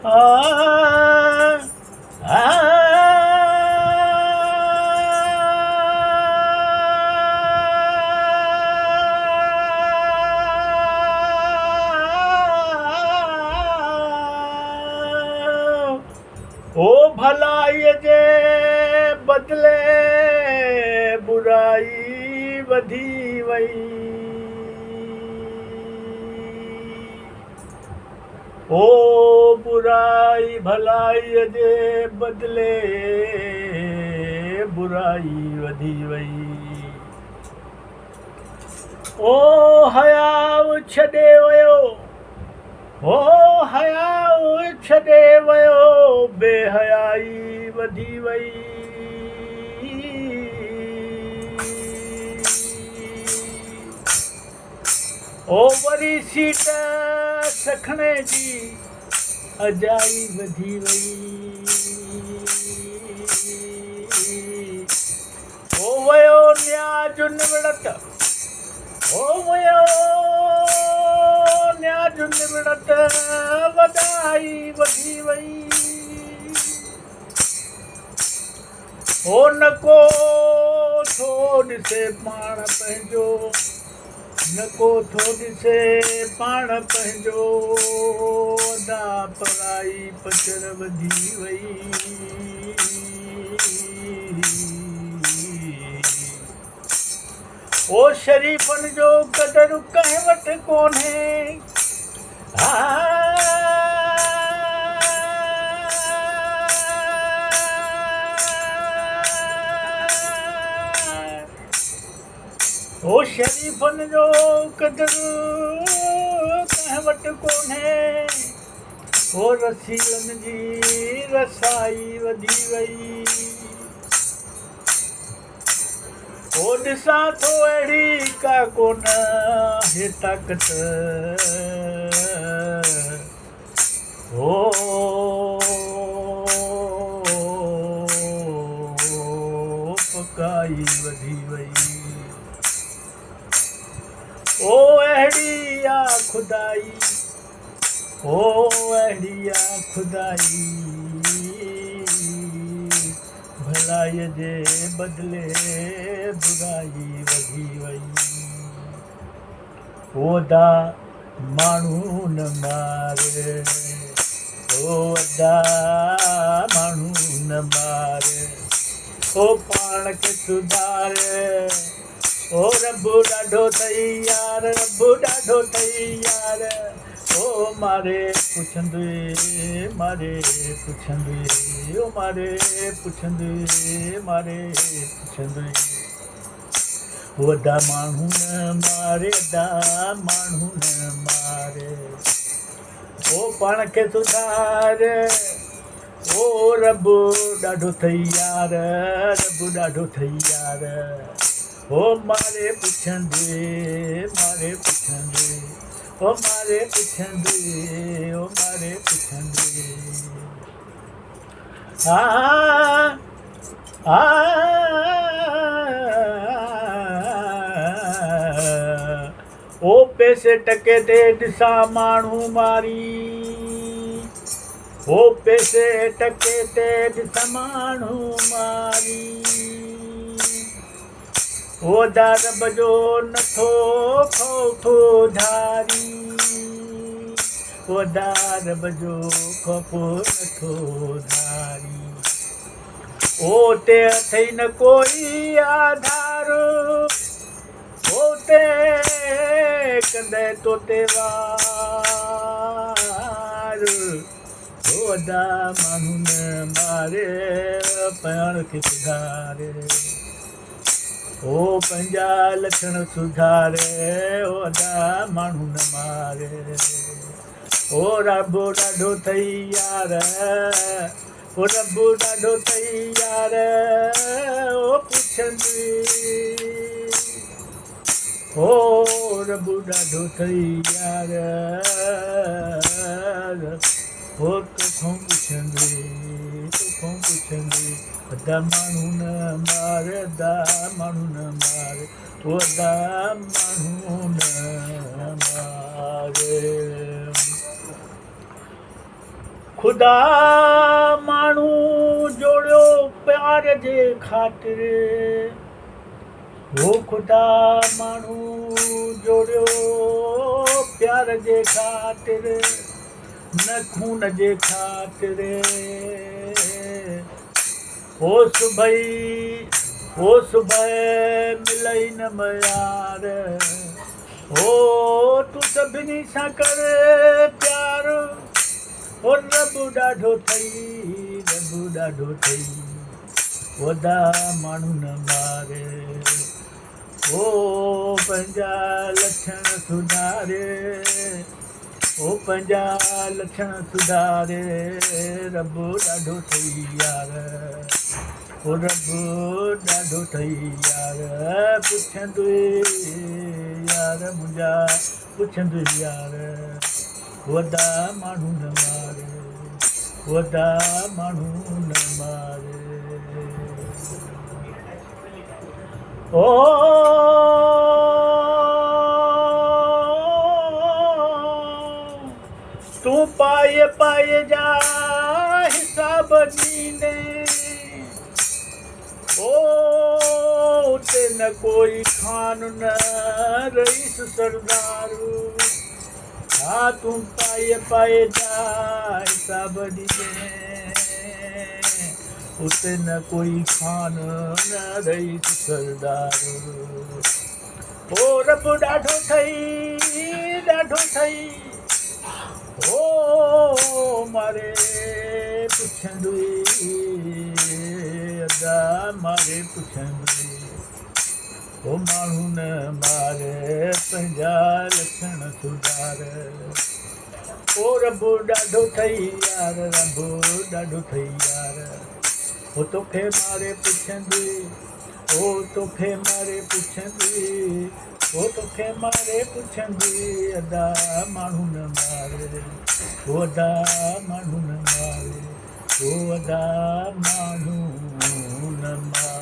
आ आ ओ भलाई जे बदले बुराई वधी वई। ओ बुराई भलाई जे बदले बुराई वधी वई। ओ हयाव छॾे वयो, ओ हयाव छॾे वयो, बेहयाई वधी वई। ओ वरी सीट सखणे जी अजाई वधी वई। ओ वयो न्याज निवड़त, ओ वयो न्याज निवड़त, वॾाई वधी वई। ओ नको थो ॾिसे पाण पंहिंजो, नको थो ॾिसे पाण पंहिंजो, वॾा पराई पचर वधी वई। ओ शरीफ़नि जो क़दर कंहिं वटि कोन्हे। ओ शरीफ़नि जो क़दर कंहिं वटि कोन्हे। ओ रसीलनि जी रसाई वधी वई। ओ ॾिसां थो अहिड़ी का कोन हे ताक़त, ओ पकाई वधी वई। ओ अहिड़ी आ खुदाई, ओ अहिड़ी आ खुदाई, भलाई जे बदले बुराई वधी वई। ओदा माण्हू न मारे, ओ वॾा माण्हू न मारे, ओ पाण खे सुधारे। ओ रब्बु ॾाढो तैयार, रब्बु ॾाढो तैयार, ओ मारे पुछंदे मारे पुछंदे, ओ मारे पुछंदे मारे पुछंदे। वॾा माण्हू न मारे, वॾा माण्हू न मारे, ओ पाण खे सुधारे। ओ रब्बु ॾाढो तैयार, रब्बु ॾाढो तैयार, ओ मारे पुछंदे मारे पुछंदे, ओ मारे पुछंदे, ओ मारे पुछंदे। ओ पैसे टके ते ॾिसां माण्हू मारी, ओ पैसे टके ते ॾिसां माण्हू मारी। ओ रब जो नथो ख़ौफ़ धारी, ओ रब जो ख़ौफ़ नथो धारी। ओ ते अथई न कोई आधार, ओ ते कंदे तो ते वार। ओ वॾा माण्हू न मारे, पाण खे सुधारे। ओ पंहिंजा लक्षण सुधारे, ओ वॾा माण्हू न मारे। ओ रब्बु ॾाढो तैयार, ओ रब्बु ॾाढो तैयार, ओ पुछंदे, ओ रब्बु ॾाढो तैयार, ओ तोखां पुछंदे, तोखां पुछंदे। वॾा माण्हू न मारे, वॾा माण्हू न मारे, वॾा माण्हू न मारे। ख़ुदा माण्हू जोड़ियो प्यार जे ख़ातिर, हो ख़ुदा माण्हू जोड़ियो प्यार जे ख़ातिर, न खून जे ख़ातिर। ओ सुबह मिलई न मयार, हो तूं सभिनी सां कर प्यार। ओ रब ॾाढो अथई, वॾा माण्हू न मारे। ओ पंहिंजा लक्षण सुधारे, ओ पंहिंजा लक्षण सुधारे। रब ॾाढो अथई यार, ओ रब ॾाढो अथई यार। पुछंदुई यार मुंहिंजा, पुछंदुई यार। वॾा माण्हू न मारे, वॾा माण्हू न मारे। ओ तूं पाए जा हिसाब ॾींदे, ओ उते न कोई खान न रईस सरदारू। हाँ तूं पाए जा हिसाब ॾींदे, उते न कोई खान न रईस सरदारू। ओ रब ॾाढो अथई, ओ मारे पुछंदुई अदा मारे पुछंदुई। ओ माण्हू न मारे, पंहिंजा लक्षण सुधारे। ओ रब ॾाढो अथई यार, रब ॾाढो अथई यार। ओ तोखे मारे पुछंदुई, ओ तोखे मारे पुछंदुई, ओ तोखे मारे पुछंदुई। अदा माण्हू न मारे, वॾा माण्हू न मारे, वॾा माण्हू न मारे।